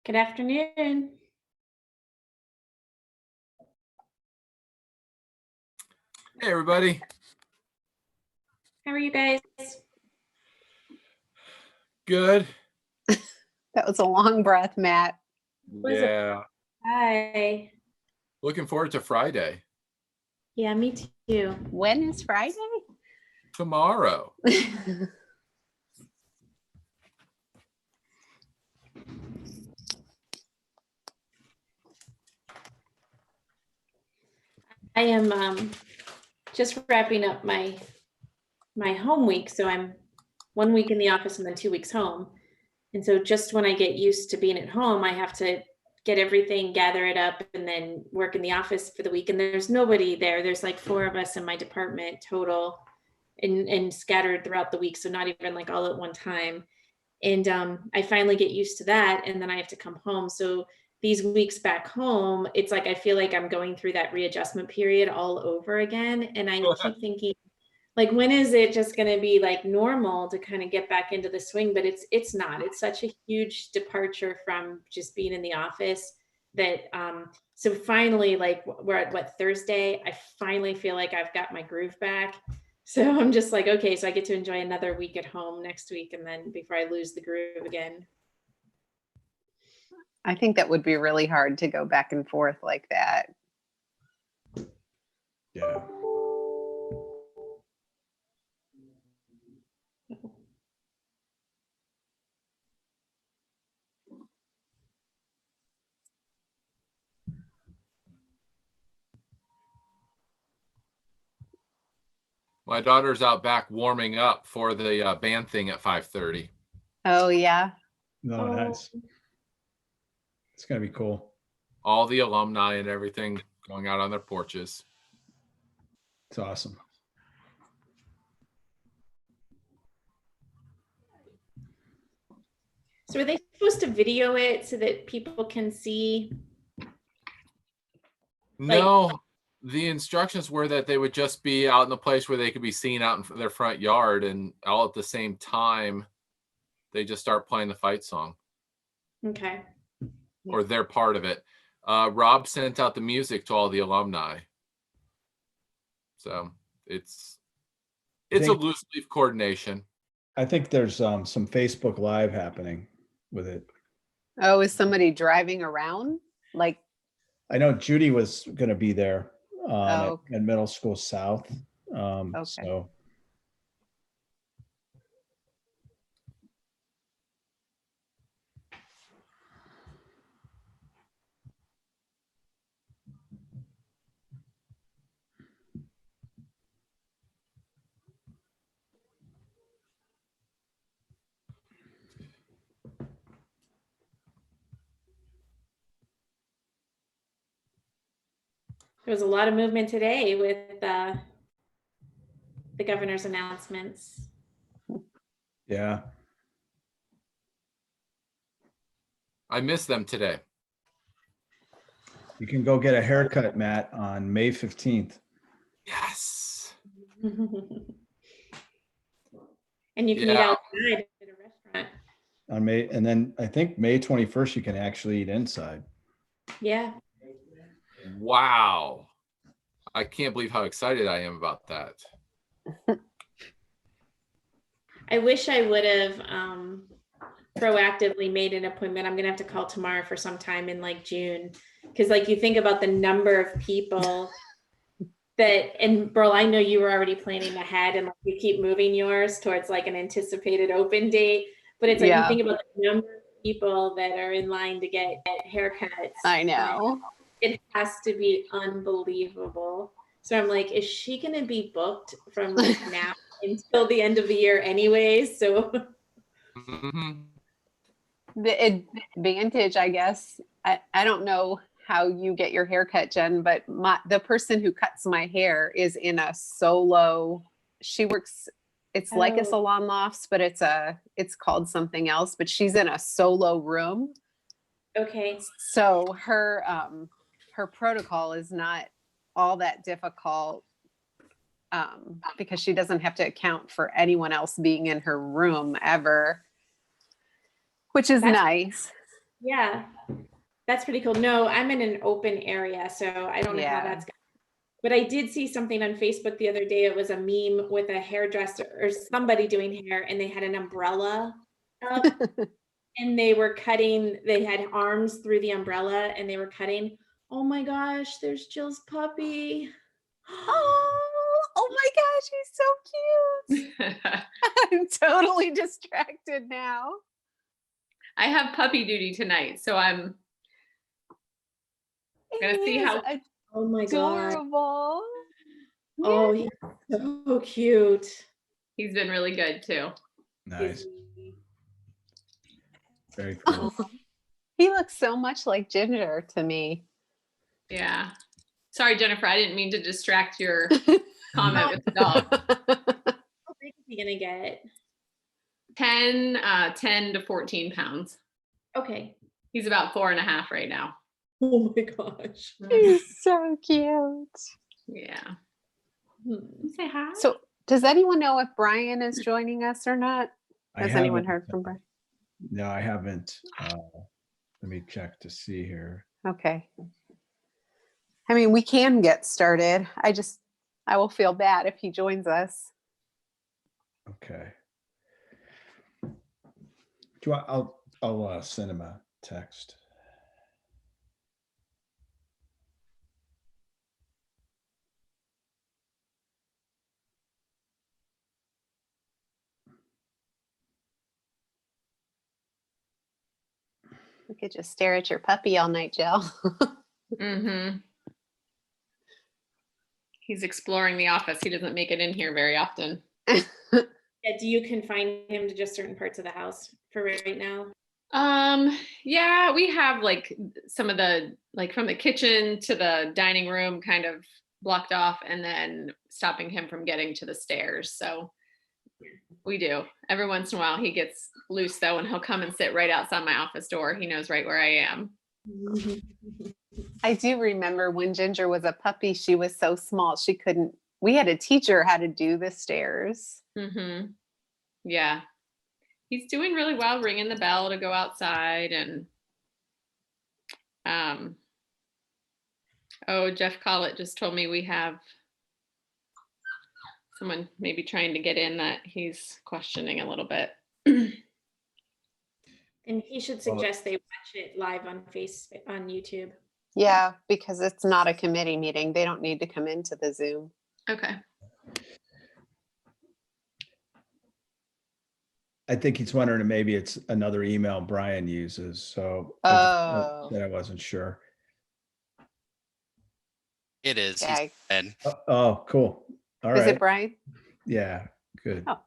Good afternoon. Hey, everybody. How are you guys? Good. That was a long breath, Matt. Was it? Yeah. Hi. Looking forward to Friday. Yeah, me too. When is Friday? Tomorrow. I am just wrapping up my home week, so I'm 1 week in the office and then 2 weeks home. And so just when I get used to being at home, I have to get everything, gather it up, and then work in the office for the week. And there's nobody there. There's like 4 of us in my department total and scattered throughout the week. So not even like all at one time. And I finally get used to that. And then I have to come home. So these weeks back home, it's like I feel like I'm going through that readjustment period all over again. And I keep thinking, like, when is it just going to be like normal to kind of get back into the swing? But it's not. It's such a huge departure from just being in the office that so finally, like, we're at Thursday, I finally feel like I've got my groove back. So I'm just like, okay, so I get to enjoy another week at home next week, and then before I lose the groove again. I think that would be really hard to go back and forth like that. Yeah. My daughter's out back warming up for the band thing at 5:30. Oh, yeah. No, nice. It's going to be cool. All the alumni and everything going out on their porches. It's awesome. So are they supposed to video it so that people can see? No, the instructions were that they would just be out in the place where they could be seen out in their front yard, and all at the same time, they just start playing the fight song. Okay. Or they're part of it. Rob sent out the music to all the alumni. So it's a loose leaf coordination. I think there's some Facebook Live happening with it. Oh, is somebody driving around? Like, I know Judy was going to be there Oh. at Middle School South. Okay. So There was a lot of movement today with the governor's announcements. yeah. I missed them today. You can go get a haircut, Matt, on May 15th. Yes. And you can eat Yeah. outside at a restaurant. On May, and then I think May 21st, you can actually eat inside. Yeah. Wow. I can't believe how excited I am about that. I wish I would have proactively made an appointment. I'm gonna have to call tomorrow for some time in like June, because like you think about the number of people that, and Burl, I know you were already planning ahead, and like you keep moving yours towards like an anticipated open date, but it's like Yeah. you think about the number of people that are in line to get haircuts. I know. It has to be unbelievable. So I'm like, is she going to be booked from like now until the end of the year anyways? So Mhm. The advantage, I guess, I don't know how you get your hair cut, Jen, but the person who cuts my hair is in a solo, she works, it's like a Oh. salon lofts, but it's called something else, but she's in a solo room. okay. So her protocol is not all that difficult because she doesn't have to account for anyone else being in her room ever, which is nice. Yeah, that's pretty cool. No, I'm in an open area, so I don't know how Yeah. that's going. But I did see something on Facebook the other day. It was a meme with a hairdresser or somebody doing hair, and they had an umbrella up and they were cutting, they had arms through the umbrella and they were cutting. Oh my gosh, there's Jill's puppy. Oh my gosh, he's so cute. I'm totally distracted now. I have puppy duty tonight, so I'm gonna see He is how. Oh my god. adorable. Oh, he's so cute. He's been really good too. Nice. Very cool. He looks so much like Ginger to me. Yeah. Sorry, Jennifer, I didn't mean to distract your comment with the dog. How big is he gonna get? 10 to 14 pounds. Okay. He's about 4.5 right now. Oh my gosh. He's so cute. Yeah. Hmm. Say hi. So, does anyone know if Brian is joining us or not? I Has anyone haven't- heard from Brian? No, I haven't. Let me check to see here. Okay. I mean, we can get started. I will feel bad if he joins us. Okay. Do you want, I'll send him a text. We could just stare at your puppy all night, Jill. Mm-hmm. He's exploring the office. He doesn't make it in here very often. Yeah, do you confine him to just certain parts of the house for right now? Yeah, we have like some of the, like from the kitchen to the dining room kind of blocked off, and then stopping him from getting to the stairs. So we do. Every once in a while he gets loose though, and he'll come and sit right outside my office door. He knows right where I am. I do remember when Ginger was a puppy, she was so small, we had to teach her how to do the stairs. Mm-hmm. Yeah. He's doing really well, ringing the bell to go outside. And oh, Jeff Collett just told me we have someone maybe trying to get in that he's questioning a little bit. And he should suggest they watch it live on YouTube. Yeah, because it's not a committee meeting. They don't need to come into the Zoom. Okay. I think he's wondering if maybe it's another email Brian uses. So Oh. that I wasn't sure. It is. He's Yeah. dead. Oh, cool. All Is right. it Brian? Yeah, good. Oh.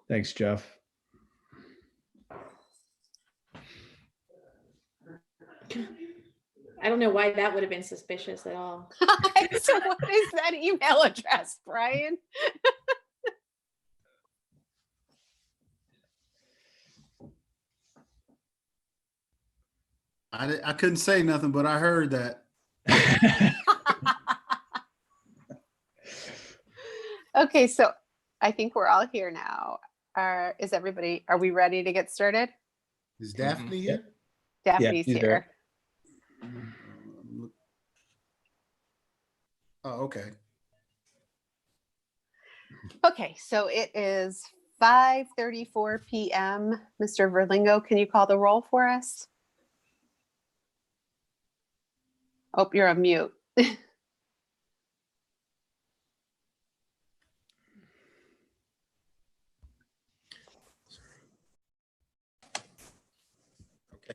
Thanks, Jeff. I don't know why that would have been suspicious at all. So what is that email address, Brian? I couldn't say nothing, but I heard that. Okay, so I think we're all here now. Are we ready to get started? Is Daphne here? Daphne's she's here. there. Oh, okay. Okay, so it is 5:34 p.m. Mr. Verlingo, can you call the roll for us? Oh, you're on mute.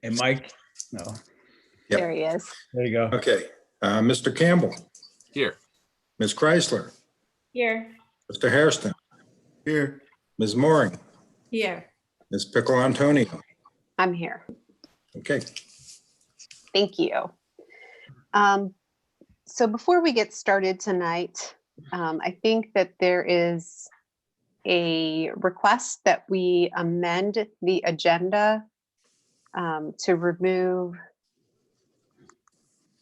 And Mike? No. Yep. There he is. There you go. Okay, Mr. Campbell, Here. Ms. Chrysler, Here. Mr. Hairston, Here. Ms. Mooring, Here. Ms. Pickle Antonio. I'm here. Okay, Thank you. So before we get started tonight, I think that there is a request that we amend the agenda to remove,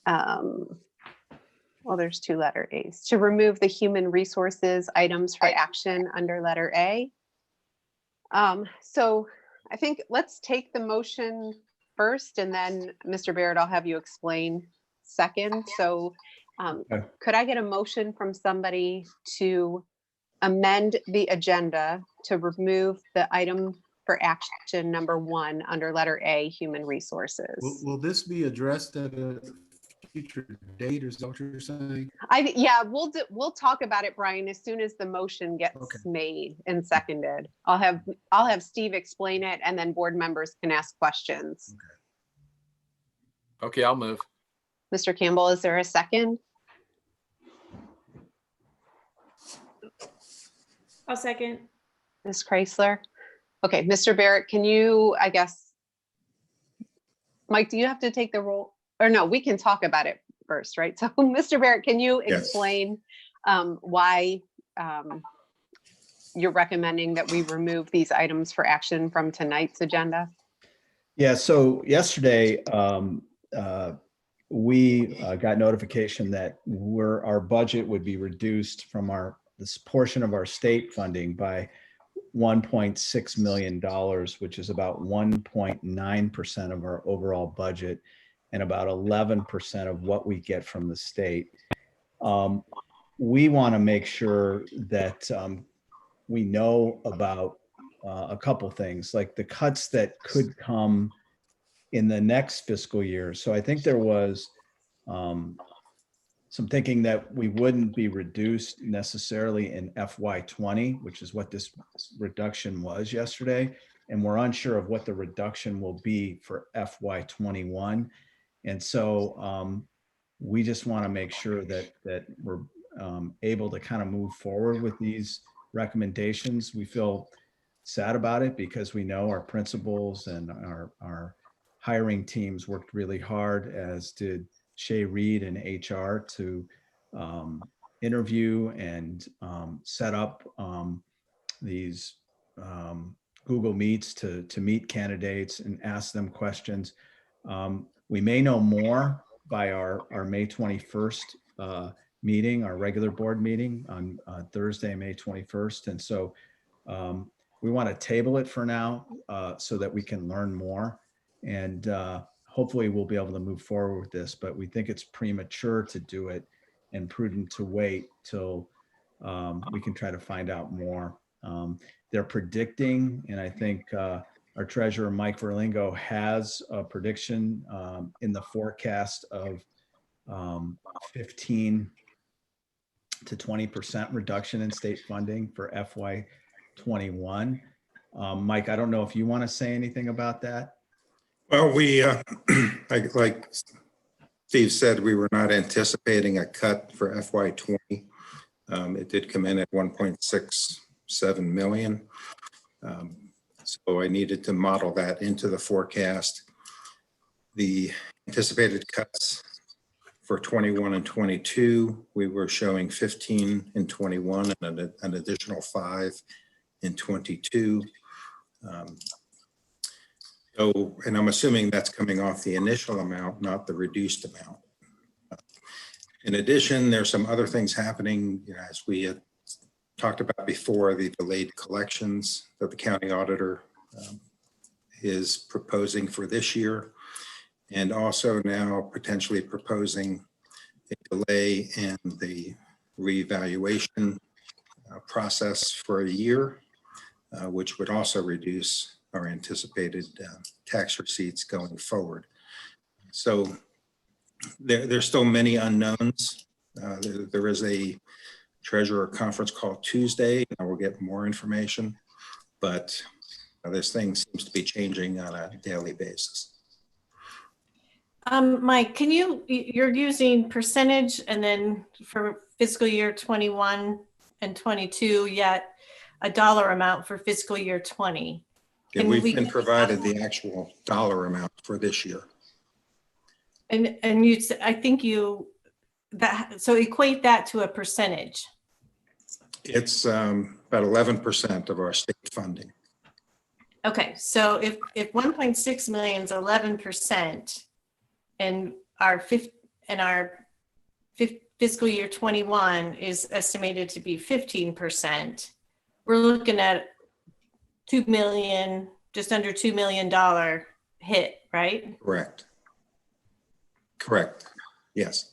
well, there's two letter A's, to remove the human resources items for action under letter A. So I think let's take the motion first, and then Mr. Barrett, I'll have you explain second. So Okay. could I get a motion from somebody to amend the agenda to remove the item for action number 1 under letter A, human resources? Will this be addressed at a future date, or is that what you're saying? Yeah, we'll talk about it, Brian, as soon as the motion gets Okay. made and seconded. I'll have Steve explain it, and then board members can ask questions. Okay, I'll move. Mr. Campbell, is there a second? I'll second. Ms. Chrysler? Okay, Mr. Barrett, can you, I guess, Mike, do you have to take the roll? Or no, we can talk about it first, right? So Mr. Barrett, can you Yes. explain why you're recommending that we remove these items for action from tonight's agenda? Yeah, so yesterday, we got notification that our budget would be reduced from this portion of our state funding by $1.6 million, which is about 1.9% of our overall budget and about 11% of what we get from the state. We want to make sure that we know about a couple things, like the cuts that could come in the next fiscal year. So I think there was some thinking that we wouldn't be reduced necessarily in FY20, which is what this reduction was yesterday. And we're unsure of what the reduction will be for FY21. And so we just want to make sure that we're able to kind of move forward with these recommendations. We feel sad about it because we know our principals and our hiring teams worked really hard, as did Shay Reed and HR, to interview and set up these Google Meets to meet candidates and ask them questions. We may know more by our May 21st meeting, our regular board meeting on Thursday, May 21st. And so we want to table it for now so that we can learn more. And hopefully we'll be able to move forward with this, but we think it's premature to do it and prudent to wait till we can try to find out more. They're predicting, and I think our treasurer, Mike Verlingo, has a prediction in the forecast of 15 to 20% reduction in state funding for FY21. Mike, I don't know if you want to say anything about that. Well, we, like Steve said, we were not anticipating a cut for FY20. It did come in at 1.67 million. So I needed to model that into the forecast. The anticipated cuts for 21 and 22, we were showing 15 in 21 and an additional 5 in 22. And I'm assuming that's coming off the initial amount, not the reduced amount. In addition, there's some other things happening, as we had talked about before, the delayed collections that the county auditor is proposing for this year, and also now potentially proposing a delay in the reevaluation process for a year, which would also reduce our anticipated tax receipts going forward. So there's still many unknowns. There is a treasurer conference call Tuesday, and we'll get more information, but this thing seems to be changing on a daily basis. Mike, you're using percentage and then for fiscal year 21 and 22, yet a dollar amount for fiscal year 20. Yeah, we've been provided the actual dollar amount for this year. And I think so equate that to a percentage. It's about 11% of our state funding. Okay, so if 1.6 million is 11%, and our fiscal year 21 is estimated to be 15%, we're looking at $2 million, just under $2 million hit right? Correct. Correct. Yes.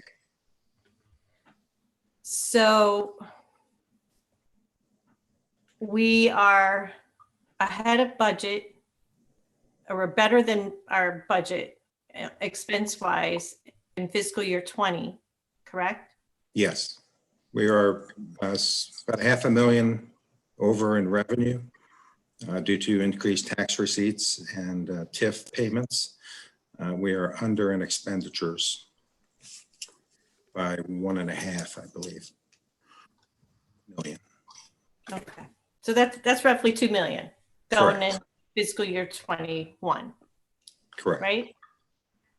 So we are ahead of budget, or we're better than our budget expense wise in fiscal year 20, correct? Yes. We are about $500,000 over in revenue due to increased tax receipts and TIF payments. We are under in expenditures by 1.5, I believe, million. Okay. So that's roughly 2 million going Correct. in fiscal year 21, Correct. right?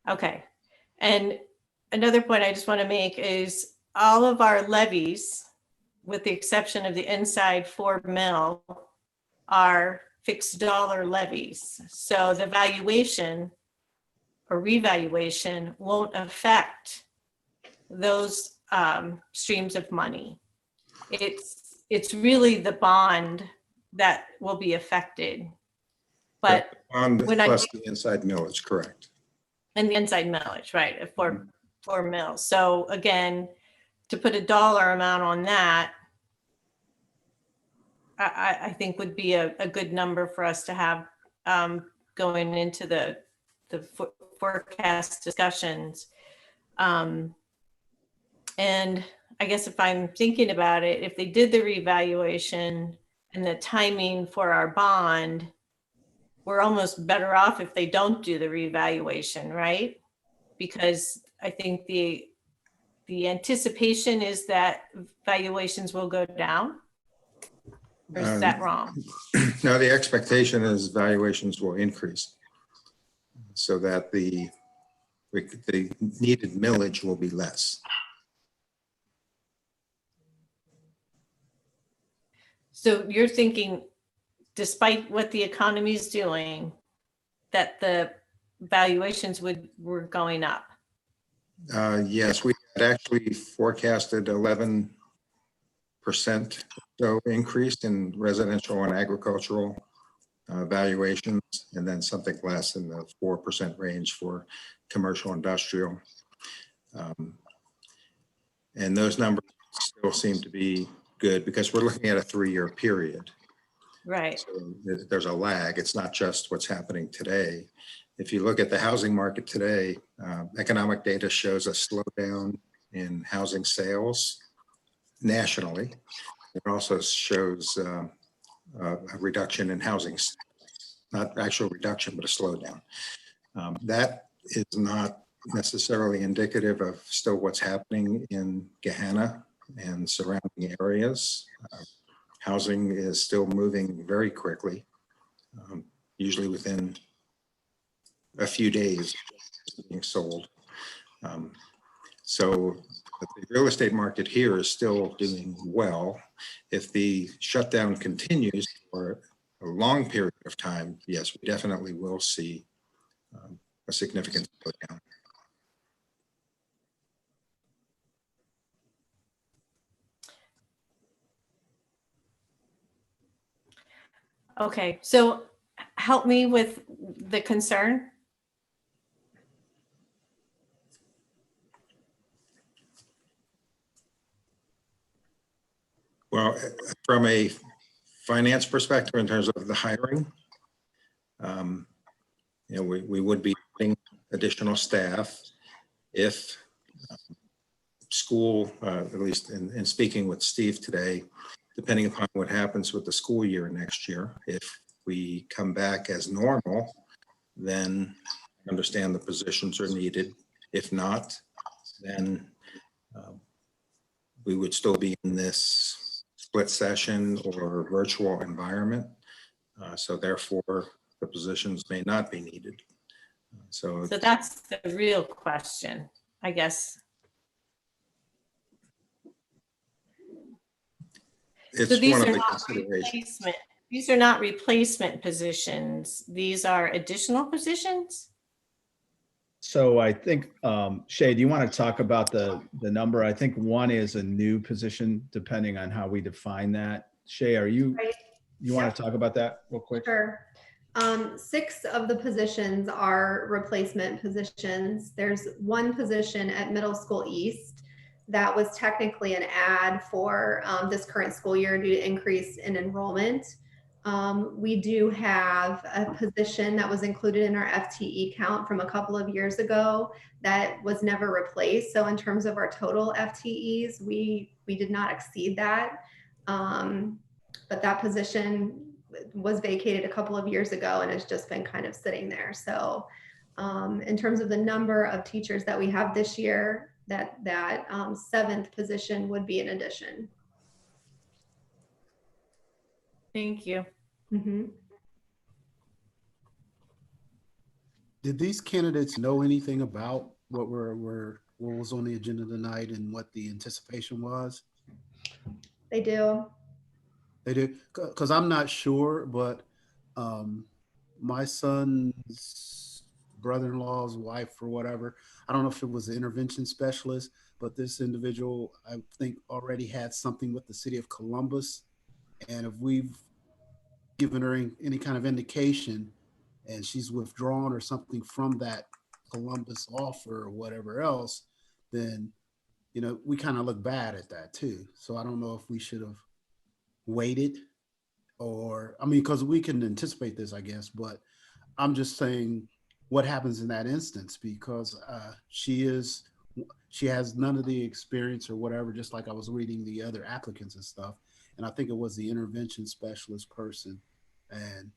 Okay. And another point I just want to make is all of our levies, with the exception of the inside 4 mil, are fixed dollar levies. So the valuation or revaluation won't affect those streams of money. It's really the bond that will be affected. But On when I- plus the inside millage, correct. and the inside millage, right, at 4 mils. So again, to put a dollar amount on that, I think would be a good number for us to have going into the forecast discussions. And I guess if I'm thinking about it, if they did the revaluation and the timing for our bond, we're almost better off if they don't do the revaluation, right? Because I think the anticipation is that valuations will go down. Or is that wrong? No, the expectation is valuations will increase so that the needed millage will be less. So you're thinking, despite what the economy is doing, that the valuations were going up? Yes, we had actually forecasted 11% so increase in residential and agricultural valuations, and then something less in the 4% range for commercial industrial. And those numbers still seem to be good because we're looking at a 3-year period. Right. So there's a lag. It's not just what's happening today. If you look at the housing market today, economic data shows a slowdown in housing sales nationally. It also shows a reduction in housing, not actual reduction, but a slowdown. That is not necessarily indicative of still what's happening in Gahanna and surrounding areas. Housing is still moving very quickly, usually within a few days being sold. So the real estate market here is still doing well. If the shutdown continues for a long period of time, yes, we definitely will see a significant slowdown. Okay, so help me with the concern. Well, from a finance perspective, in terms of the hiring, we would be adding additional staff if school, at least in speaking with Steve today, depending upon what happens with the school year next year, if we come back as normal, then I understand the positions are needed. If not, then we would still be in this split session or virtual environment. So therefore, the positions may not be needed. So that's the real question, I guess. it's So these one of are the not considerations. replacement. These are not replacement positions. These are additional positions. So I think, Shay, do you want to talk about the number? I think one is a new position, depending on how we define that. Shay, you want to talk about that real quick? Sure. 6 of the positions are replacement positions. There's one position at Middle School East that was technically an ad for this current school year due to increase in enrollment. We do have a position that was included in our FTE count from a couple of years ago that was never replaced. So in terms of our total FTEs, we did not exceed that. But that position was vacated a couple of years ago and has just been kind of sitting there. So in terms of the number of teachers that we have this year, that 7th position would be an addition. Thank you. Mhm. Did these candidates know anything about what what was on the agenda tonight and what the anticipation was? They do. They did, because I'm not sure, but my son's brother-in-law's wife or whatever, I don't know if it was an intervention specialist, but this individual, I think, already had something with the city of Columbus. And if we've given her any kind of indication and she's withdrawn or something from that Columbus offer or whatever else, then, you know, we kind of look bad at that too. So I don't know if we should have waited, or, I mean, because we can anticipate this, I guess, but I'm just saying what happens in that instance, because she has none of the experience or whatever, just like I was reading the other applicants and stuff. And I think it was the intervention specialist person. And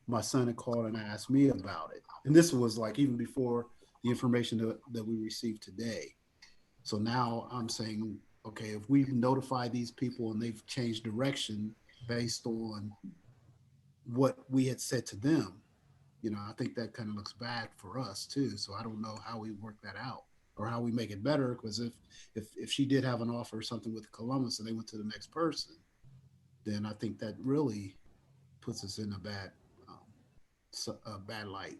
my son had called and asked me about it. And this was like even before the information that we received today. So now I'm saying, okay, if we've notified these people and they've changed direction based on what we had said to them, you know, I think that kind of looks bad for us too. So I don't know how we work that out or how we make it better. Because if she did have an offer or something with Columbus and they went to the next person, then I think that really puts us in a bad light.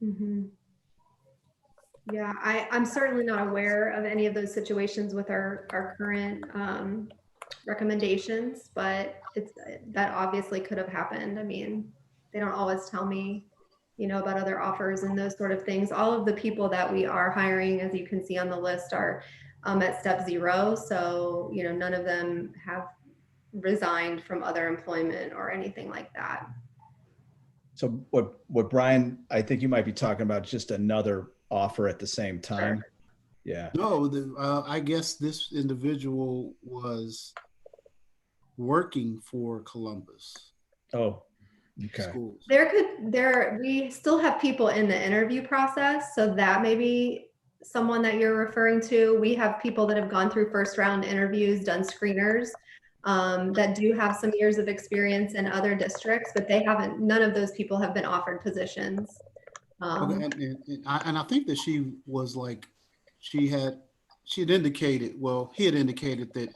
Mm-hmm. Yeah, I'm certainly not aware of any of those situations with our current recommendations, but that obviously could have happened. I mean, they don't always tell me, you know, about other offers and those sort of things. All of the people that we are hiring, as you can see on the list, are at step 0. So, you know, none of them have resigned from other employment or anything like that. So what Brian, I think you might be talking about just another offer at the same time. Sure. Yeah. No, I guess this individual was working for Columbus Oh, okay. schools. We still have people in the interview process. So that may be someone that you're referring to. We have people that have gone through first round interviews, done screeners, that do have some years of experience in other districts, but none of those people have been offered positions. Okay, and I think that she was like, she had indicated, well, he had indicated that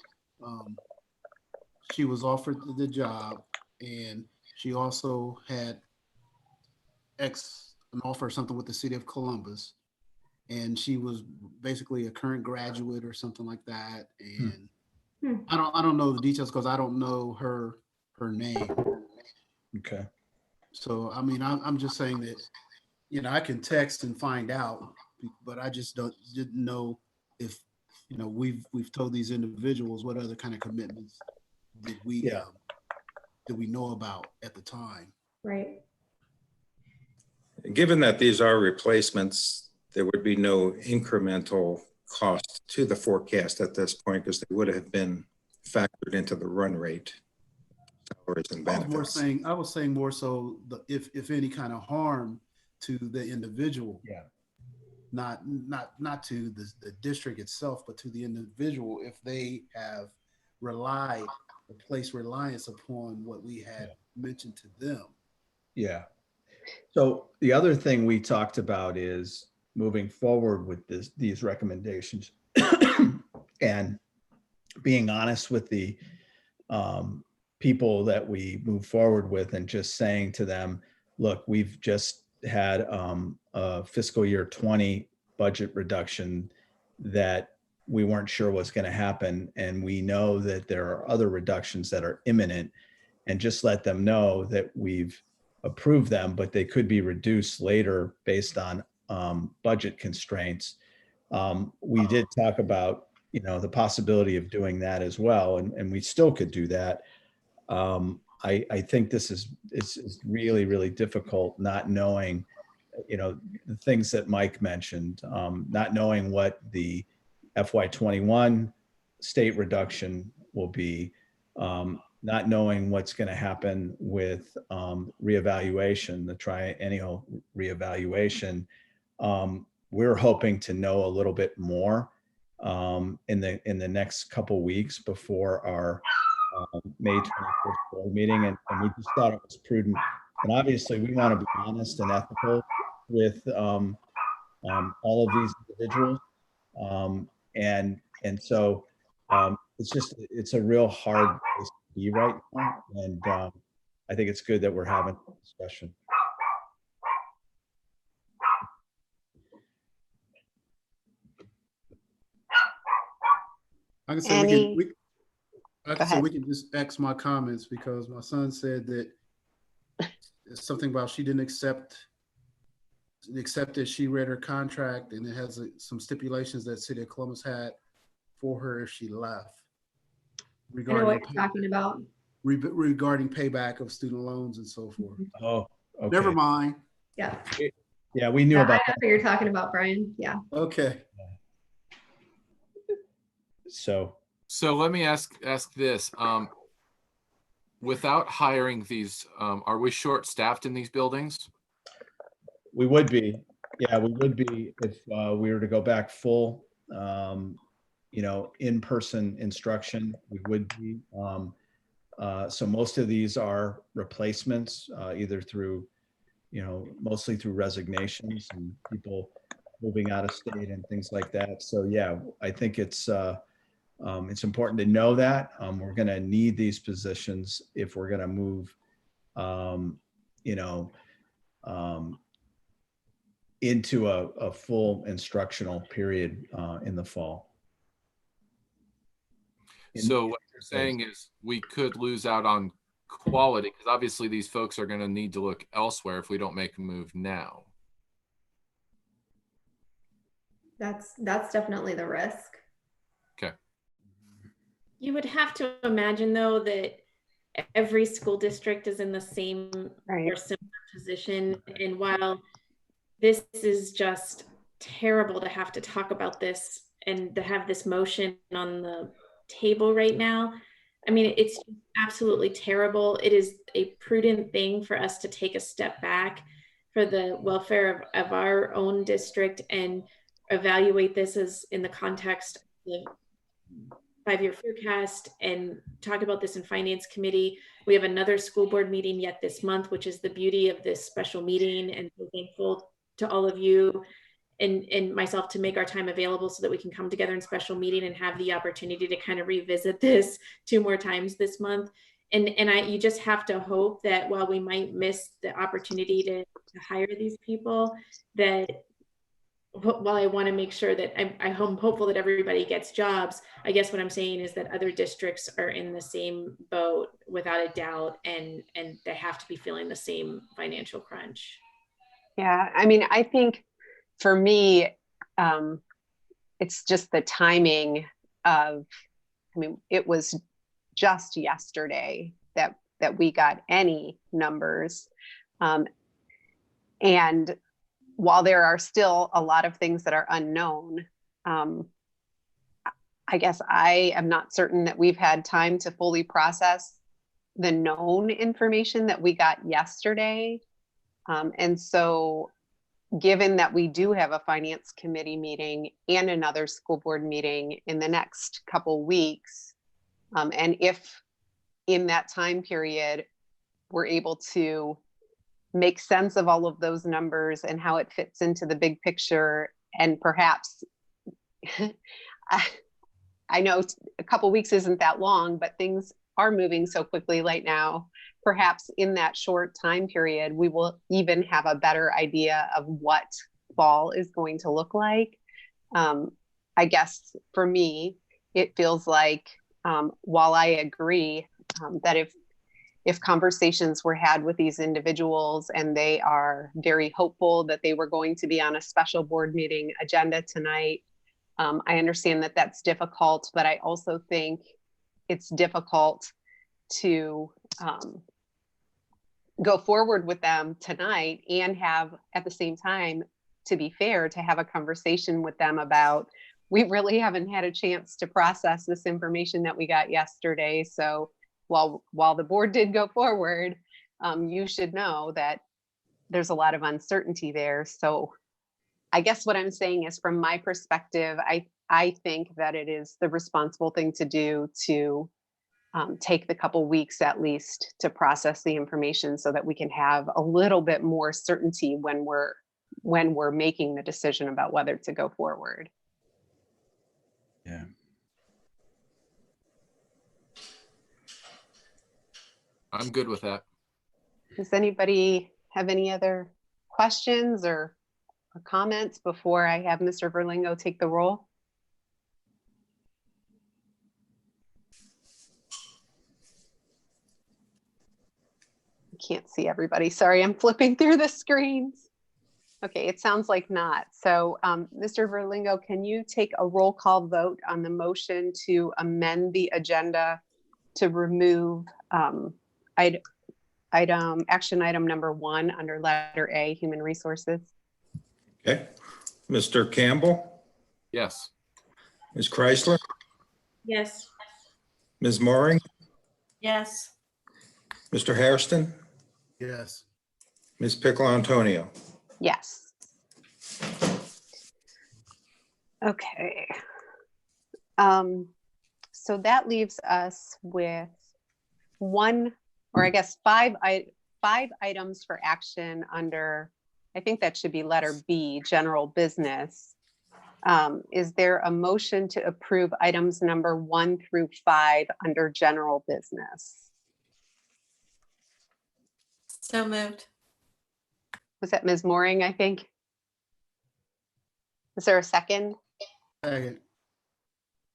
she was offered the job, and she also had an offer or something with the city of Columbus, and she was basically a current graduate or something like that. And I don't know the details because I don't know her name. Okay. So I mean, I'm just saying that, you know, I can text and find out, but I just didn't know if, you know, we've told these individuals what other kind of commitments did we know about at the time. Right. Given that these are replacements, there would be no incremental cost to the forecast at this point because they would have been factored into the run rate salaries and benefits. I was saying more so if any kind of harm to the individual. Yeah. Not to the district itself, but to the individual if they have placed reliance upon what we had mentioned to them. Yeah. So the other thing we talked about is moving forward with these recommendations and being honest with the people that we move forward with and just saying to them, look, we've just had a fiscal year 20 budget reduction that we weren't sure was going to happen. And we know that there are other reductions that are imminent, and just let them know that we've approve them, but they could be reduced later based on budget constraints. We did talk about, the possibility of doing that as well, and we still could do that. I think this is really, really difficult, not knowing, the things that Mike mentioned, not knowing what the FY21 state reduction will be, not knowing what's going to happen with reevaluation, the triennial reevaluation. We're hoping to know a little bit more in the next couple weeks before our May 21st board meeting, and we just thought it was prudent. And obviously, we want to be honest and ethical with all of these individuals, and so it's a real hard place to be right now, and I think it's good that we're having a discussion. I can say we can just X my comments, because my son said that it's something about she didn't accept that she read her contract, and it has some stipulations that City of Columbus had for her if she left. I know what you're talking about. Regarding payback of student loans and so forth. Oh, okay. Never mind. Yeah. Yeah, we knew about I know what you're talking about, Brian. Yeah. Okay. So let me ask this. Without hiring these, are we short-staffed in these buildings? we would be, yeah, we would be if we were to go back full, in-person instruction. We would be. So most of these are replacements, either through, mostly through resignations and people moving out of state and things like that. So yeah, I think it's important to know that we're going to need these positions if we're going to move, into a full instructional period in the fall. So what you're saying is we could lose out on quality, because obviously these folks are going to need to look elsewhere if we don't make a move now. That's definitely the risk. Okay. You would have to imagine, though, that every school district is in the same or similar position. And while this is just terrible to have to talk about this and to have this motion on the table right now, I mean, it's absolutely terrible. It is a prudent thing for us to take a step back for the welfare of our own district and evaluate this as in the context of the 5-year forecast and talk about this in finance committee. We have another school board meeting yet this month, which is the beauty of this special meeting, and so thankful to all of you and myself to make our time available so that we can come together in special meeting and have the opportunity to kind of revisit this 2 more times this month. And you just have to hope that while we might miss the opportunity to hire these people, that while I want to make sure that I'm hopeful that everybody gets jobs, I guess what I'm saying is that other districts are in the same boat without a doubt, and they have to be feeling the same financial crunch. Yeah, I mean, I think for me, it's just the timing of, it was just yesterday that we got any numbers. And while there are still a lot of things that are unknown, I guess I am not certain that we've had time to fully process the known information that we got yesterday. And so given that we do have a finance committee meeting and another school board meeting in the next couple weeks, and if in that time period, we're able to make sense of all of those numbers and how it fits into the big picture, and perhaps, I know a couple weeks isn't that long, but things are moving so quickly right now. Perhaps in that short time period, we will even have a better idea of what fall is going to look like. I guess for me, it feels like, while I agree that if conversations were had with these individuals and they are very hopeful that they were going to be on a special board meeting agenda tonight. I understand that that's difficult, but I also think it's difficult to go forward with them tonight and have, at the same time, to be fair, to have a conversation with them about, we really haven't had a chance to process this information that we got yesterday. So while the board did go forward, you should know that there's a lot of uncertainty there. So I guess what I'm saying is, from my perspective, I think that it is the responsible thing to do to take the couple weeks at least to process the information so that we can have a little bit more certainty when we're making the decision about whether to go forward. Yeah. I'm good with that. Does anybody have any other questions or comments before I have Mr. Verlingo take the roll? I can't see everybody. Sorry, I'm flipping through the screens. Okay, it sounds like not. So Mr. Verlingo, can you take a roll call vote on the motion to amend the agenda to remove action item number 1 under letter A, human resources? Okay. Mr. Campbell, Yes. Ms. Chrysler, Yes. Ms. Mooring, Yes. Mr. Hairston, Yes. Ms. Pickle Antonio. Yes. Okay. So that leaves us with five items for action under, I think that should be letter B, general business. Is there a motion to approve items number 1 through 5 under general business? So moved. Was that Ms. Mooring, I think? Is there a second? Second.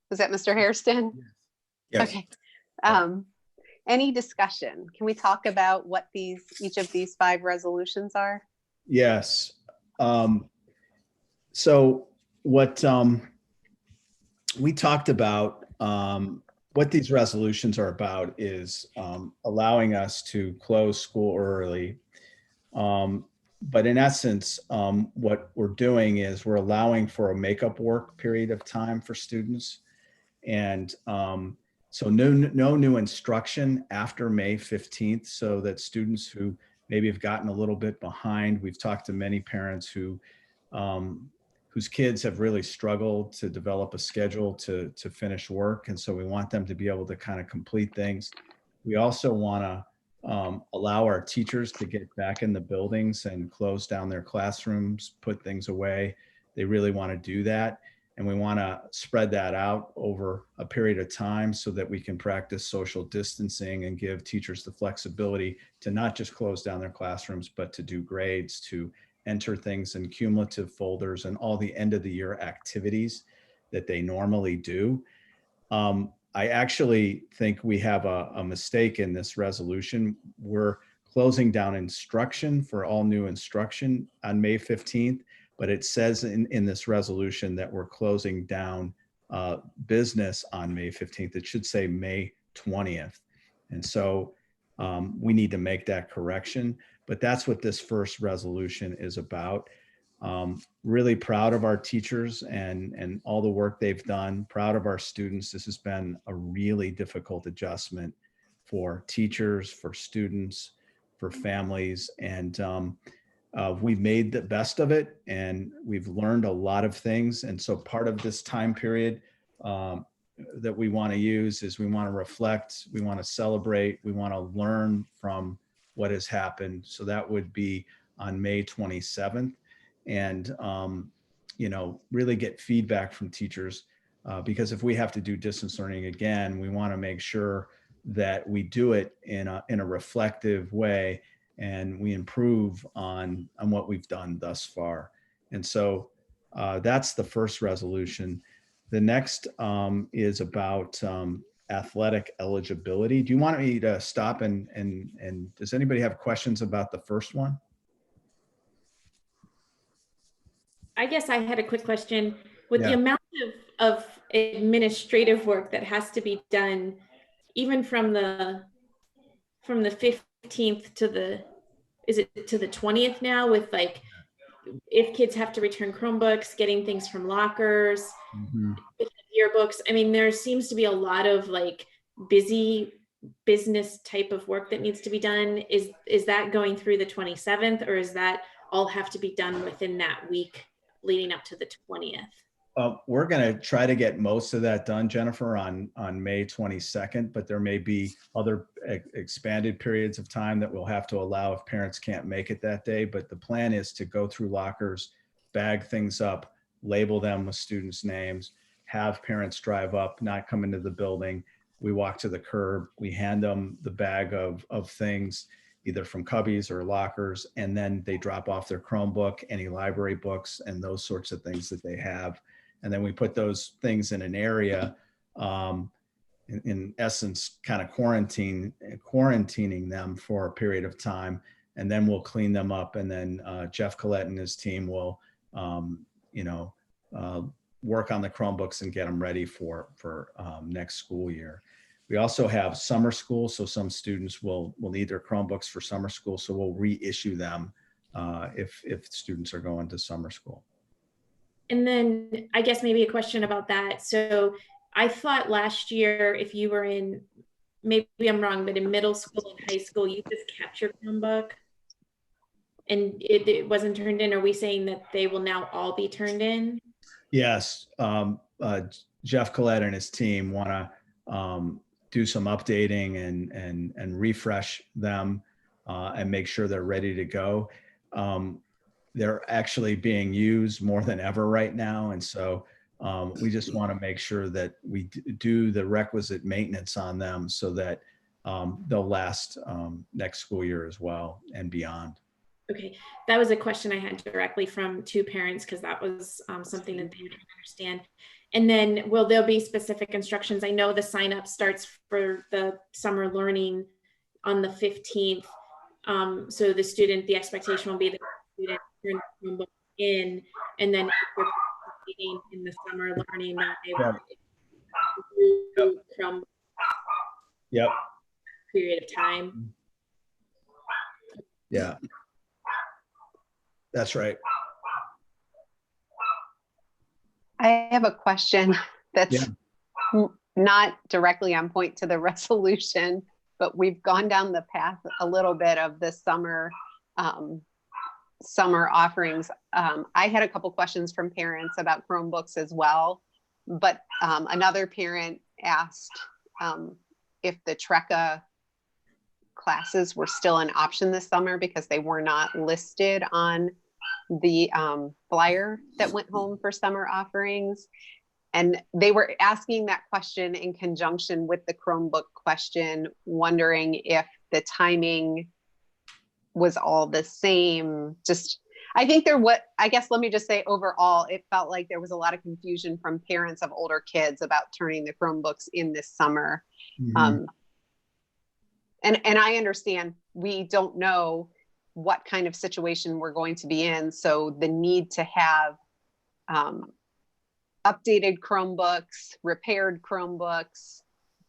Was that Mr. Hairston? Yes. Okay. Any discussion? Can we talk about what each of these 5 resolutions are? Yes. So what we talked about, what these resolutions are about is allowing us to close school early. But in essence, what we're doing is we're allowing for a makeup work period of time for students. And so no new instruction after May 15th, so that students who maybe have gotten a little bit behind, we've talked to many parents who whose kids have really struggled to develop a schedule to finish work. And so we want them to be able to kind of complete things. We also want to allow our teachers to get back in the buildings and close down their classrooms, put things away. They really want to do that. And we want to spread that out over a period of time so that we can practice social distancing and give teachers the flexibility to not just close down their classrooms, but to do grades, to enter things in cumulative folders and all the end of the year activities that they normally do. I actually think we have a mistake in this resolution. We're closing down instruction for all new instruction on May 15th, but it says in this resolution that we're closing down business on May 15th. It should say May 20th. And so we need to make that correction, but that's what this first resolution is about. Really proud of our teachers and all the work they've done. Proud of our students. This has been a really difficult adjustment for teachers, for students, for families. And we've made the best of it, and we've learned a lot of things. And so part of this time period that we want to use is we want to reflect, we want to celebrate, we want to learn from what has happened. So that would be on May 27th. And, really get feedback from teachers, because if we have to do distance learning again, we want to make sure that we do it in a reflective way and we improve on what we've done thus far. And so that's the first resolution. The next is about athletic eligibility. Do you want me to stop and does anybody have questions about the first one? I guess I had a quick question. With the Yeah. amount of administrative work that has to be done, even from the 15th to the, is it to the 20th now, with like, if kids have to return Chromebooks, getting things from lockers, Mhm. yearbooks. I mean, there seems to be a lot of like busy business type of work that needs to be done. Is that going through the 27th, or is that all have to be done within that week leading up to the 20th? We're going to try to get most of that done, Jennifer, on May 22nd, but there may be other expanded periods of time that we'll have to allow if parents can't make it that day. But the plan is to go through lockers, bag things up, label them with students' names, have parents drive up, not come into the building. We walk to the curb, we hand them the bag of things, either from cubbies or lockers, and then they drop off their Chromebook, any library books, and those sorts of things that they have. And then we put those things in an area, in essence, kind of quarantining them for a period of time, and then we'll clean them up. And then Jeff Collette and his team will, work on the Chromebooks and get them ready for next school year. We also have summer school, so some students will need their Chromebooks for summer school, so we'll reissue them if students are going to summer school. And then I guess maybe a question about that. So I thought last year, if you were in, maybe I'm wrong, but in middle school and high school, you just kept your Chromebook and it wasn't turned in. Are we saying that they will now all be turned in? Yes. Jeff Collette and his team want to do some updating and refresh them and make sure they're ready to go. They're actually being used more than ever right now. And so we just want to make sure that we do the requisite maintenance on them so that they'll last next school year as well and beyond. Okay, that was a question I had directly from two parents because that was something that they didn't understand. And then will there be specific instructions? I know the sign up starts for the summer learning on the 15th. So the expectation will be that the student turn the Chromebook in, and then if they're participating in the summer learning, that they will do Chromebook period of time. Yeah. That's right. I have a question that's not directly on point to the resolution, but we've gone down the path a little bit of the summer offerings. I had a couple questions from parents about Chromebooks as well, but another parent asked if the TRECA classes were still an option this summer because they were not listed on the flyer that went home for summer offerings. And they were asking that question in conjunction with the Chromebook question, wondering if the timing was all the same. I think let me just say overall, it felt like there was a lot of confusion from parents of older kids about turning the Chromebooks in this summer. Mm-hmm. And I understand we don't know what kind of situation we're going to be in. So the need to have updated Chromebooks, repaired Chromebooks,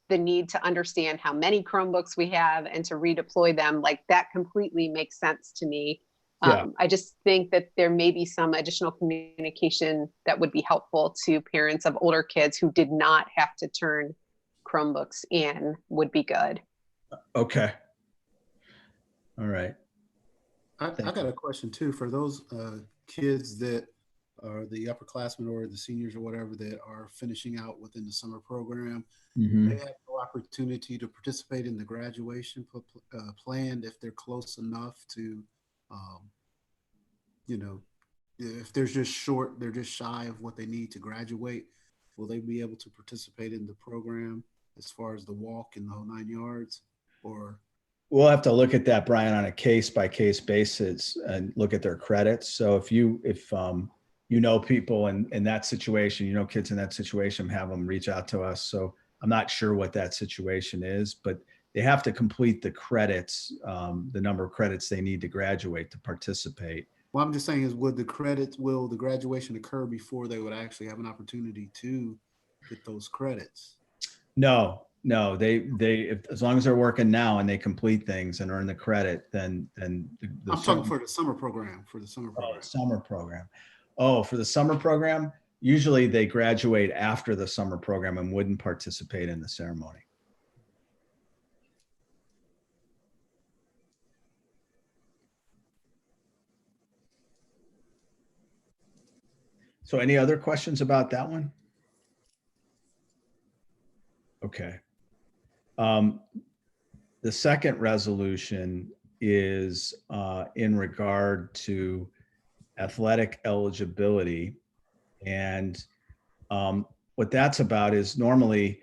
the need to understand how many Chromebooks we have and to redeploy them, like that completely makes sense to me. I just think that there may be some additional communication that would be helpful to parents of older kids who did not have to turn Chromebooks in would be good. Okay. All right. I got a question too for those kids that are the upperclassmen or the seniors or whatever that are finishing out within the summer program. Mm-hmm. They have no opportunity to participate in the graduation planned if they're close enough to, if they're just shy of what they need to graduate. Will they be able to participate in the program as far as the walk and the whole 9 yards? Or we'll have to look at that, Brian, on a case-by-case basis and look at their credits. So if people in that situation, kids in that situation, have them reach out to us. So I'm not sure what that situation is, but they have to complete the credits, the number of credits they need to graduate to participate. Well, I'm just saying is will the graduation occur before they would actually have an opportunity to get those credits? No, as long as they're working now and they complete things and earn the credit, then I'm talking for the summer program, summer program. Oh, for the summer program, usually they graduate after the summer program and wouldn't participate in the ceremony. So any other questions about that one? Okay. The second resolution is in regard to athletic eligibility. And what that's about is normally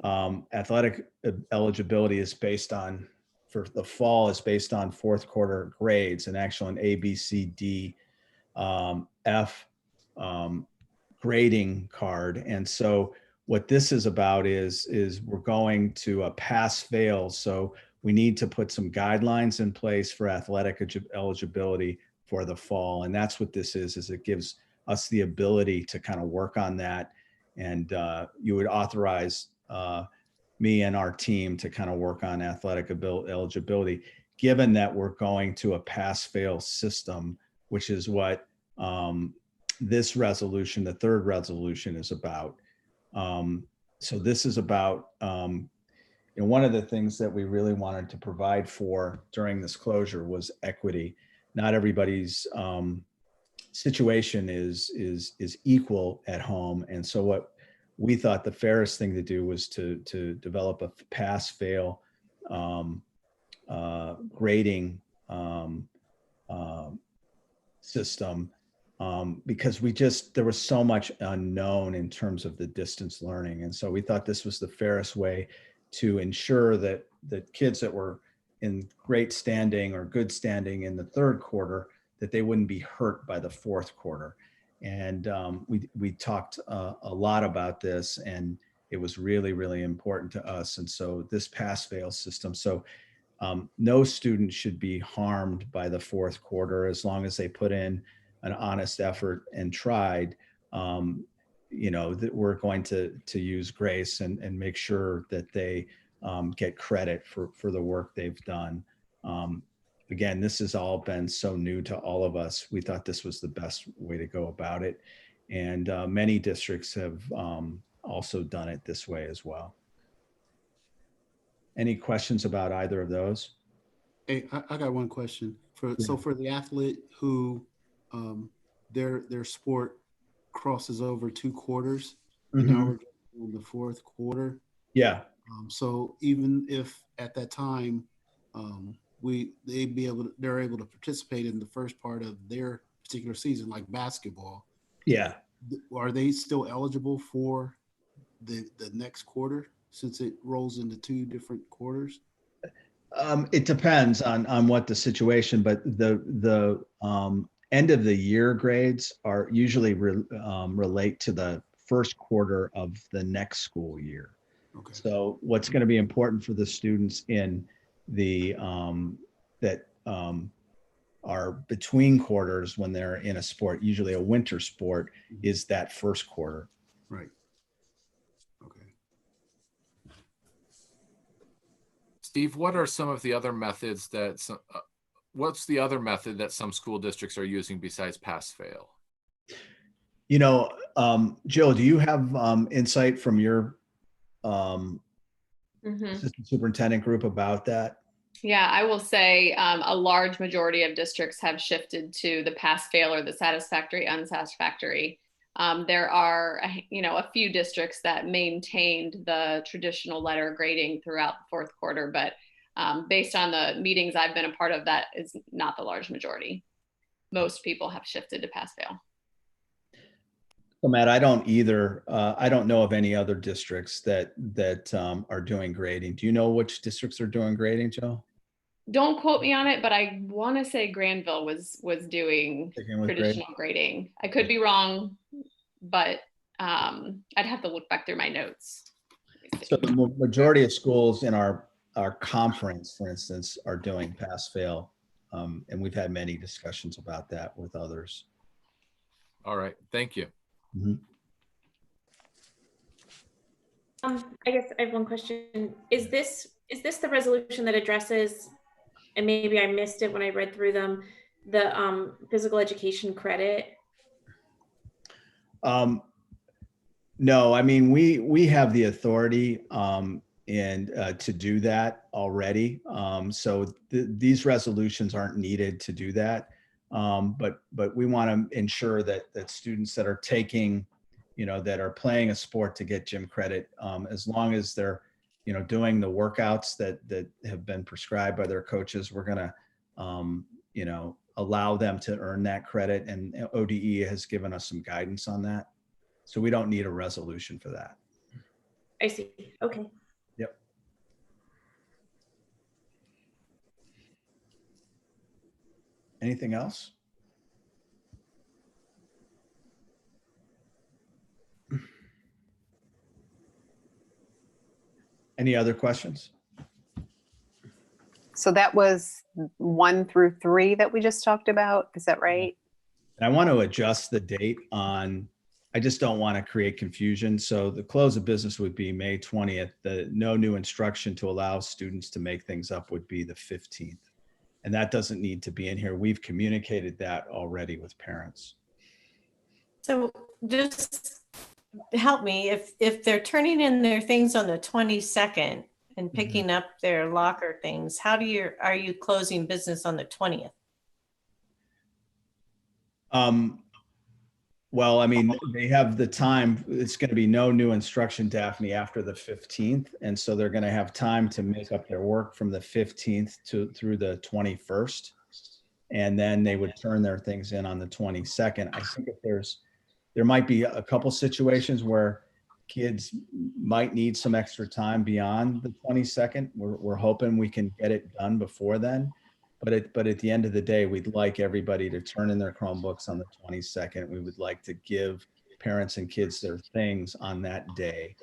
athletic eligibility is based on, for the fall, is based on fourth quarter grades, and actually an A, B, C, D, F grading card. And so what this is about is we're going to a pass fail. So we need to put some guidelines in place for athletic eligibility for the fall. And that's what this is it gives us the ability to kind of work on that. And you would authorize me and our team to kind of work on athletic eligibility, given that we're going to a pass fail system, which is what this resolution, the third resolution, is about. So this is about, one of the things that we really wanted to provide for during this closure was equity. Not everybody's situation is equal at home, and so what we thought the fairest thing to do was to develop a pass fail grading system. Because there was so much unknown in terms of the distance learning. And so we thought this was the fairest way to ensure that kids that were in great standing or good standing in the third quarter, that they wouldn't be hurt by the fourth quarter. And we talked a lot about this, and it was really, really important to us. And so this pass fail system, so no student should be harmed by the fourth quarter as long as they put in an honest effort and tried. That we're going to use grace and make sure that they get credit for the work they've done. Again, this has all been so new to all of us. We thought this was the best way to go about it. And many districts have also done it this way as well. Any questions about either of those? Hey, I got one question. So for the athlete who their sport crosses over 2 quarters, and now we're in the fourth quarter. Yeah. So even if at that time they're able to participate in the first part of their particular season, like basketball. Yeah. Are they still eligible for the next quarter since it rolls into 2 different quarters? It depends on what the situation, but the end of the year grades are usually relate to the first quarter of the next school year. Okay. So what's going to be important for the students in the that are between quarters when they're in a sport, usually a winter sport, is that first quarter. Right. Okay. Steve, what are some of the other methods what's the other method that some school districts are using besides pass fail? Jill, do you have insight from your assistant superintendent group about that? Yeah, I will say a large majority of districts have shifted to the pass fail or the satisfactory, unsatisfactory. There are, a few districts that maintained the traditional letter grading throughout the fourth quarter, but based on the meetings I've been a part of, that is not the large majority. Most people have shifted to pass fail. So Matt, I don't either. I don't know of any other districts that are doing grading. Do you know which districts are doing grading, Jill? Don't quote me on it, but I want to say Granville was doing traditional grading. I could be wrong, but I'd have to look back through my notes. So the majority of schools in our conference, for instance, are doing pass fail. And we've had many discussions about that with others. All right, thank you. Mhm. I guess I have one question. Is this the resolution that addresses, and maybe I missed it when I read through them, the physical education credit? No, I mean, we have the authority and to do that already. So these resolutions aren't needed to do that. But we want to ensure that students that are taking, that are playing a sport to get gym credit, as long as they're, doing the workouts that have been prescribed by their coaches, we're going to, allow them to earn that credit. And ODE has given us some guidance on that. So we don't need a resolution for that. I see. Okay. Yep. Anything else? Any other questions? So that was 1 through 3 that we just talked about. Is that right? And I want to adjust the date on, I just don't want to create confusion. So the close of business would be May 20th. The no new instruction to allow students to make things up would be the 15th. And that doesn't need to be in here. We've communicated that already with parents. So just help me, if they're turning in their things on the 22nd and picking up their locker things, are you closing business on the 20th? Well, I mean, they have the time. It's going to be no new instruction, Daphne, after the 15th. And so they're going to have time to make up their work from the 15th through the 21st. And then they would turn their things in on the 22nd. I think there might be a couple situations where kids might need some extra time beyond the 22nd. We're hoping we can get it done before then. But at the end of the day, we'd like everybody to turn in their Chromebooks on the 22nd. We would like to give parents and kids their things on that day.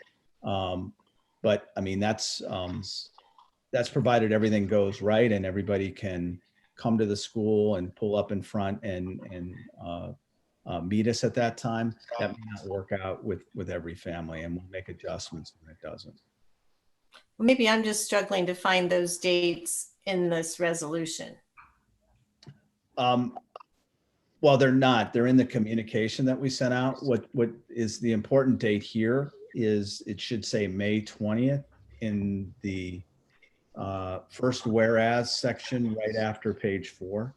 But I mean, that's provided everything goes right and everybody can come to the school and pull up in front and meet us at that time. That may not work out with every family, and we'll make adjustments when it doesn't. Maybe I'm just struggling to find those dates in this resolution. Well, they're not. They're in the communication that we sent out. What is the important date here is it should say May 20th in the first whereas section right after page 4.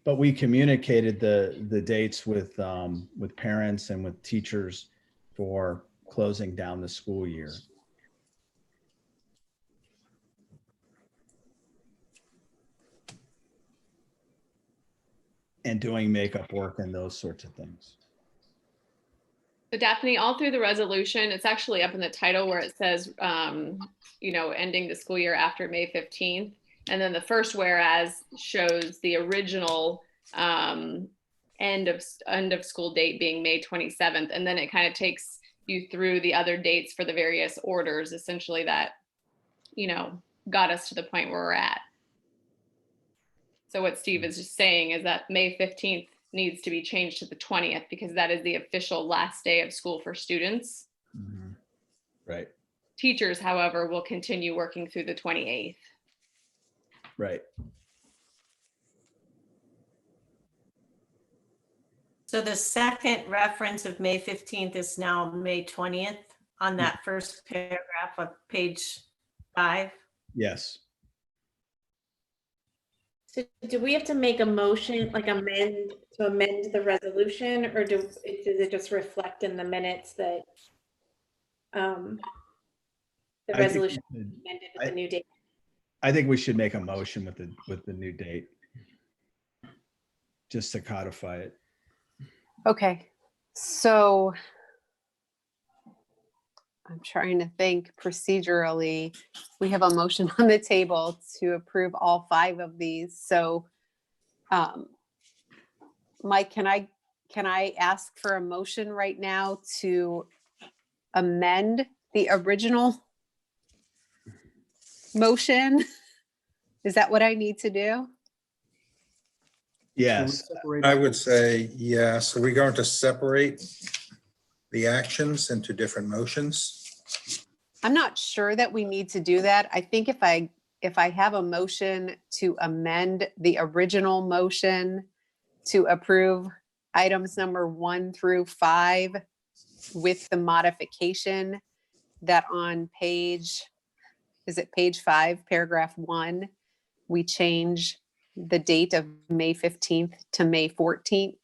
But we communicated the dates with parents and with teachers for closing down the school year. And doing makeup work and those sorts of things. So Daphne, all through the resolution, it's actually up in the title where it says, ending the school year after May 15th. And then the first whereas shows the original end of school date being May 27th. And then it kind of takes you through the other dates for the various orders, essentially that, got us to the point where we're at. So what Steve is just saying is that May 15th needs to be changed to the 20th because that is the official last day of school for students. Mm-hmm. Right. Teachers, however, will continue working through the 28th. Right. So the second reference of May 15th is now May 20th on that first paragraph of page 5. Yes. So do we have to make a motion, like amend the resolution, or does it just reflect in the minutes that the resolution amended with the new date? I think we should make a motion with the new date, just to codify it. Okay, so I'm trying to think procedurally. We have a motion on the table to approve all 5 of these. So Mike, can I ask for a motion right now to amend the original motion? Is that what I need to do? Yes, I would say yes. Are we going to separate the actions into different motions? I'm not sure that we need to do that. I think if I have a motion to amend the original motion to approve items number 1 through 5 with the modification that on page 5, paragraph 1, we change the date of May 15th to May 14th.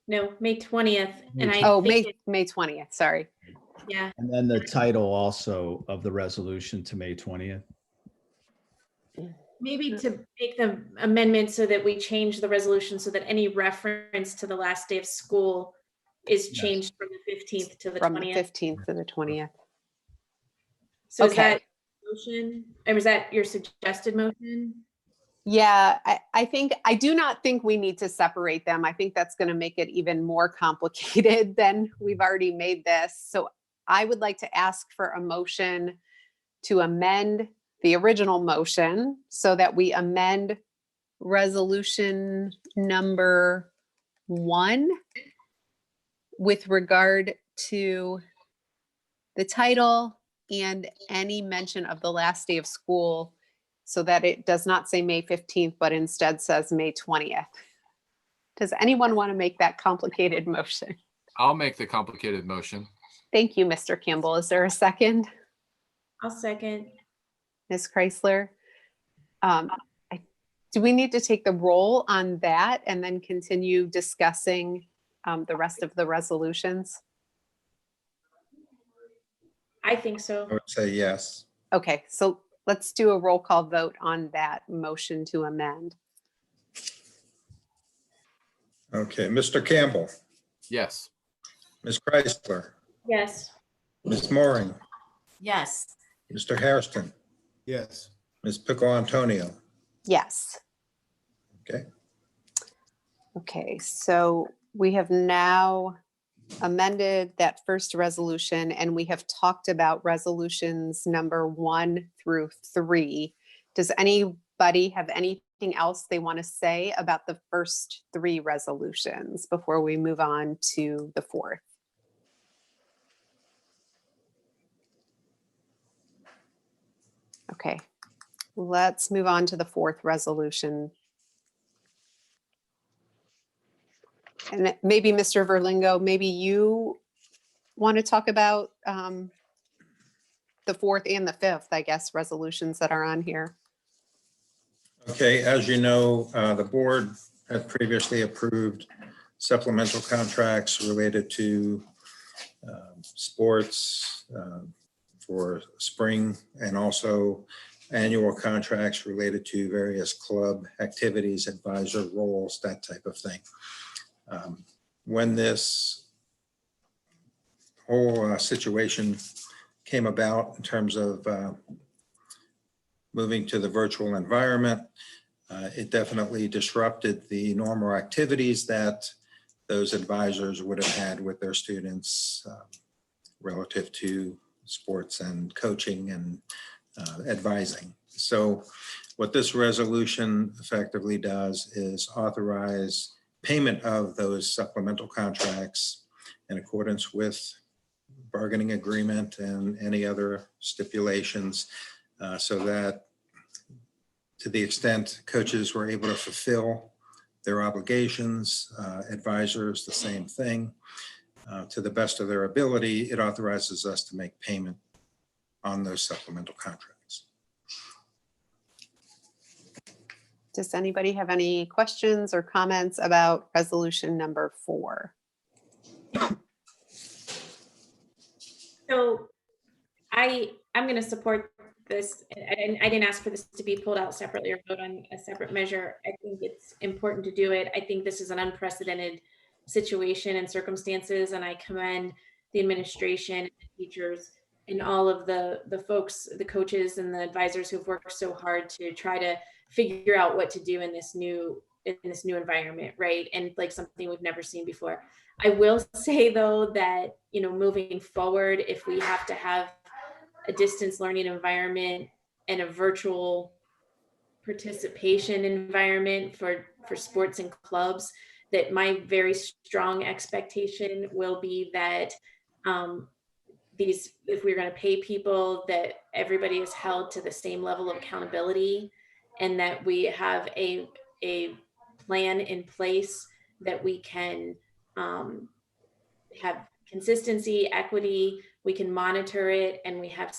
No, May 20th. And I Oh, think, May 20th, sorry. yeah, and then the title also of the resolution to May 20th. maybe to make the amendment so that we change the resolution so that any reference to the last day of school is Yes. changed from the 15th to the From the 20th. 15th to the 20th. So is Okay. that motion, or is that your suggested motion? Yeah, I do not think we need to separate them. I think that's going to make it even more complicated than we've already made this. So I would like to ask for a motion to amend the original motion so that we amend resolution number 1 with regard to the title and any mention of the last day of school, so that it does not say May 15th, but instead says May 20th. Does anyone want to make that complicated motion? I'll make the complicated motion. Thank you, Mr. Campbell. Is there a second? I'll second. Ms. Chrysler? Do we need to take the roll on that and then continue discussing the rest of the resolutions? I think so. I would say yes. Okay, so let's do a roll call vote on that motion to amend. Okay, Mr. Campbell, Yes. Ms. Chrysler, Yes. Ms. Mooring, Yes. Mr. Hairston, Yes. Ms. Pico Antonio. Yes. Okay, Okay, so we have now amended that first resolution, and we have talked about resolutions number 1 through 3. Does anybody have anything else they want to say about the first 3 resolutions before we move on to the 4th? Okay, let's move on to the 4th resolution. And maybe Mr. Verlingo, maybe you want to talk about the 4th and the 5th, I guess, resolutions that are on here. okay, as you know, the board had previously approved supplemental contracts related to sports for spring, and also annual contracts related to various club activities, advisor roles, that type of thing. When this whole situation came about in terms of moving to the virtual environment, it definitely disrupted the normal activities that those advisors would have had with their students relative to sports and coaching and advising. So what this resolution effectively does is authorize payment of those supplemental contracts in accordance with bargaining agreement and any other stipulations, so that to the extent coaches were able to fulfill their obligations, advisors the same thing, to the best of their ability, it authorizes us to make payment on those supplemental contracts. Does anybody have any questions or comments about resolution number 4? So I'm going to support this. I didn't ask for this to be pulled out separately or vote on a separate measure. I think it's important to do it. I think this is an unprecedented situation and circumstances, and I commend the administration and the teachers and all of the folks, the coaches and the advisors who've worked so hard to try to figure out what to do in this new this new environment, right? And like something we've never seen before. I will say though that, you know, moving forward, if we have to have a distance learning environment and a virtual participation environment for sports and clubs, that my very strong expectation will be that if we're going to pay people, that everybody is held to the same level of accountability, and that we have a plan in place that we can have consistency, equity, we can monitor it, and we have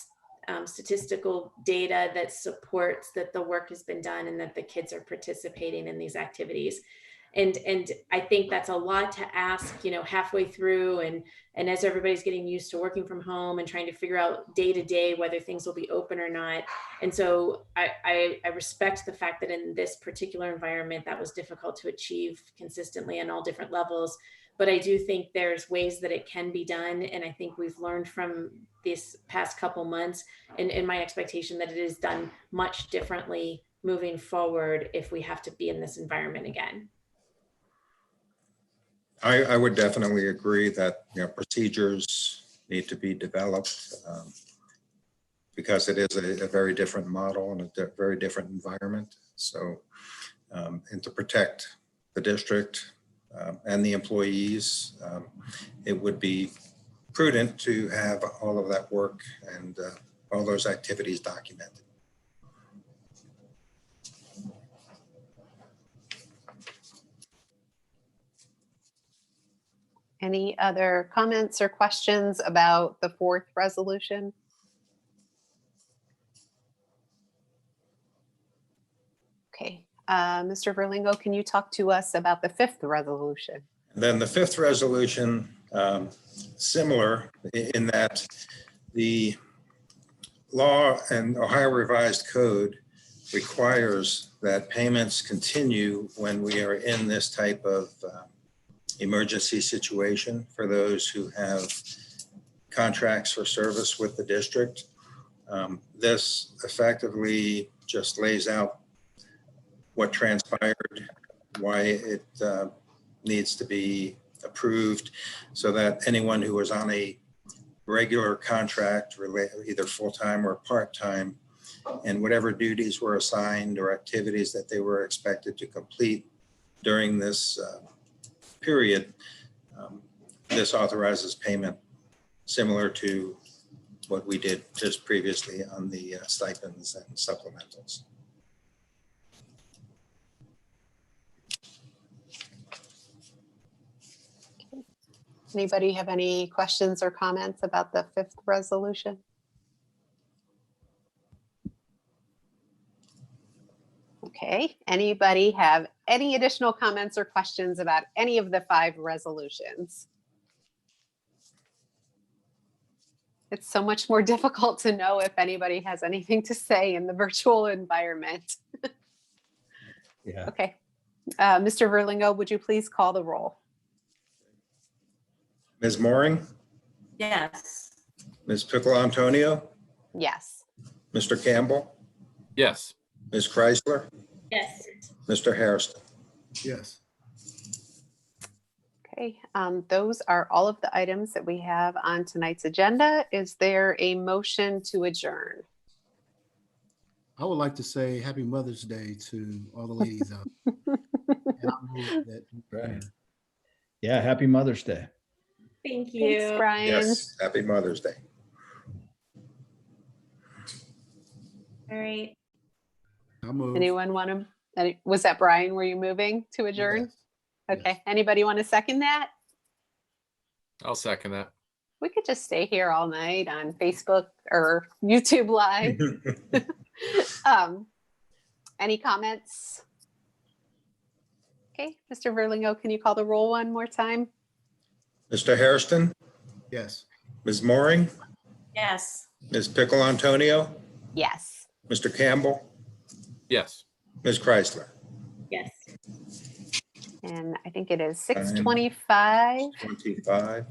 statistical data that supports that the work has been done and that the kids are participating in these activities. And I think that's a lot to ask, you know, halfway through, and as everybody's getting used to working from home and trying to figure out day to day whether things will be open or not. And so I respect the fact that in this particular environment that was difficult to achieve consistently on all different levels. But I do think there's ways that it can be done. And I think we've learned from this past couple months, and in my expectation that it is done much differently moving forward if we have to be in this environment again. I would definitely agree that, you know, procedures need to be developed because it is a very different model and a very different environment. So, and to protect the district and the employees, it would be prudent to have all of that work and all those activities documented. Any other comments or questions about the fourth resolution? Okay, Mr. Verlingo, can you talk to us about the fifth resolution? And then the fifth resolution, similar in that the law and Ohio Revised Code requires that payments continue when we are in this type of emergency situation for those who have contracts for service with the district. This effectively just lays out what transpired, why it needs to be approved, so that anyone who was on a regular contract, either full-time or part-time, and whatever duties were assigned or activities that they were expected to complete during this period, this authorizes payment similar to what we did just previously on the stipends and supplementals. Anybody have any questions or comments about the fifth resolution? Okay, anybody have any additional comments or questions about any of the 5 resolutions? It's so much more difficult to know if anybody has anything to say in the virtual environment. Yeah. Okay, Mr. Verlingo, would you please call the roll? Ms. Mooring, Yes. Ms. Pickle Antonio, Yes. Mr. Campbell, Yes. Ms. Chrysler, Yes. Mr. Hairston. Yes. Okay, those are all of the items that we have on tonight's agenda. Is there a motion to adjourn? I would like to say Happy Mother's Day to all the ladies out there. And I move that. Right. Yeah. Happy Mother's Day. Thank you. Thanks, Brian. Yes, happy Mother's Day. All right. I move. Anyone want to, was that Brian, were you moving to adjourn? Yes. Okay, anybody want to second that? I'll second that. We could just stay here all night on Facebook or YouTube Live. Any comments? Okay, Mr. Verlingo, can you call the roll one more time? Mr. Hairston, Yes. Ms. Mooring, Yes. Ms. Pickle Antonio, Yes. Mr. Campbell, Yes. Ms. Chrysler. Yes. And I think it is 6:25. 25.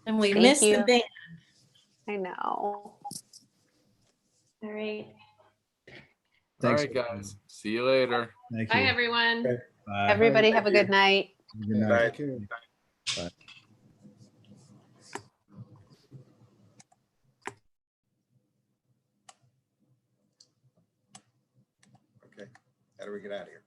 And we Thank missed the you. band. I know. All right. Thanks. right, guys. See you later. Thank Bye, you. everyone. Okay. Bye. Everybody Thank have a you. good night. Good night. Right. Take care. Okay, how do we get out of here?